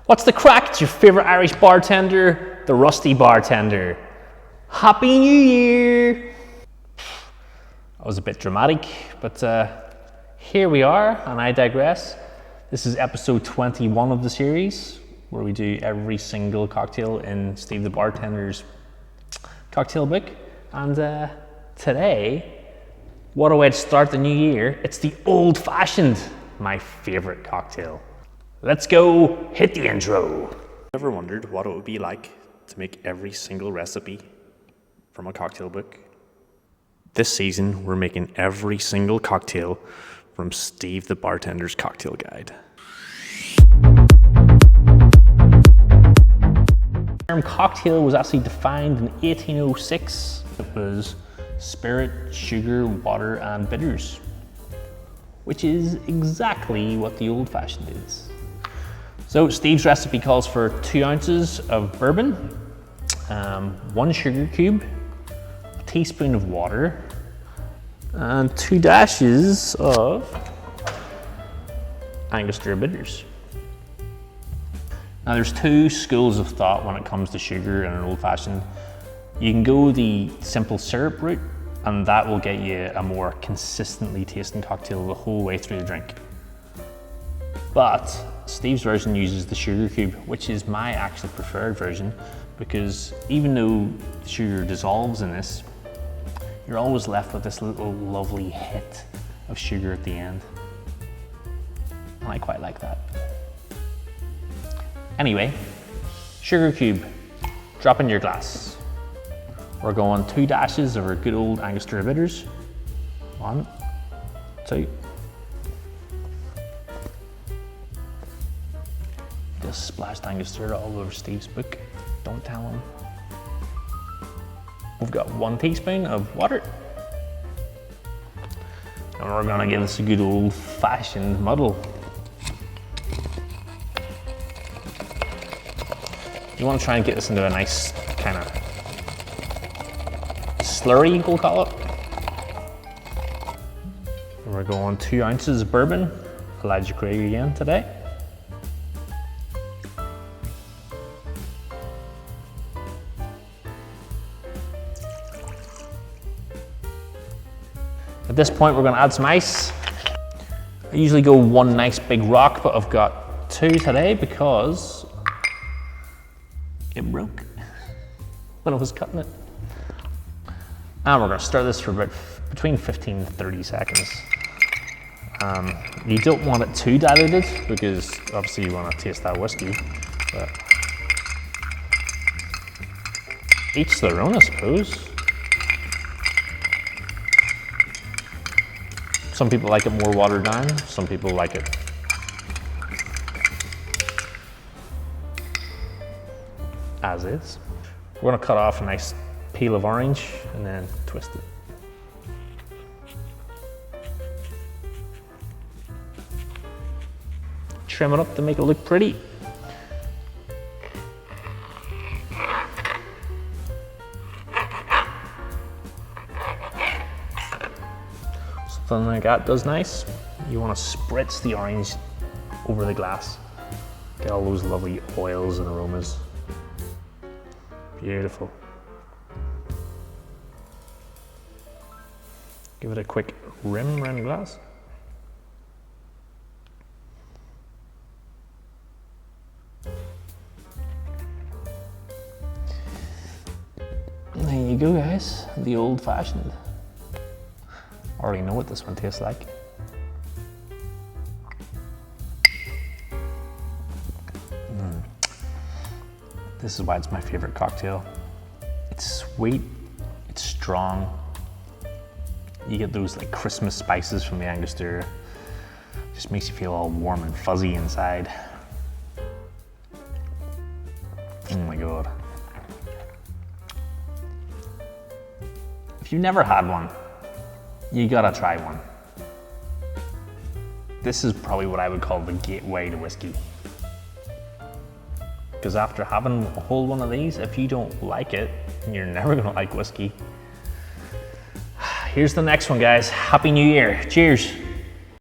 What's the crack? It's your favorite Irish bartender, the Rusty Bartender. Happy New Year! That was a bit dramatic, but here we are, and I digress. This is episode 21 of the series, where we do every single cocktail in Steve the Bartender's cocktail book. And today, what a way to start the new year. It's the Old Fashioned, my favorite cocktail. Let's go, hit the intro. Ever wondered what it would be like to make every single recipe from a cocktail book? This season, we're making every single cocktail from Steve the Bartender's cocktail guide. The term cocktail was actually defined in 1806. It was spirit, sugar, water, and bitters, which is exactly what the Old Fashioned is. So Steve's recipe calls for 2 ounces of bourbon, 1 sugar cube, a teaspoon of water, and 2 dashes of Angostura bitters. Now there's 2 schools of thought when it comes to sugar in an Old Fashioned. You can go the simple syrup route, and that will get you a more consistently tasting cocktail the whole way through the drink. But Steve's version uses the sugar cube, which is my actual preferred version, because even though the sugar dissolves in this, you're always left with this little lovely hit of sugar at the end. And I quite like that. Anyway, sugar cube, drop in your glass. We're going 2 dashes of our good old Angostura bitters. 1, 2. Just splashed Angostura all over Steve's book. Don't tell him. We've got 1 teaspoon of water. And we're gonna give this a good old fashioned muddle. You wanna try and get this into a nice kind of slurry, we'll call it. And we're going 2 ounces of bourbon. Elijah Craig again today. At this point, we're going to add some ice. I usually go 1 nice big rock, but I've got 2 today because it broke when I was cutting it. And we're going to stir this for about between 15 and 30 seconds. You don't want it too diluted because obviously you want to taste that whiskey. But each their own, I suppose. Some people like it more watered down, some people like it as is. We're gonna cut off a nice peel of orange and then twist it. Trim it up to make it look pretty. Something like that does nice. You want to spritz the orange over the glass. Get all those lovely oils and aromas. Beautiful. Give it a quick rim around the glass. There you go, guys. The Old Fashioned. Already know what this one tastes like. This is why it's my favorite cocktail. It's sweet, it's strong. You get those like Christmas spices from the Angostura. Just makes you feel all warm and fuzzy inside. Oh my God. If you've never had one, you gotta try one. This is probably what I would call the gateway to whiskey. Because after having a whole one of these, if you don't like it, you're never gonna like whiskey. Here's the next one, guys. Happy New Year. Cheers.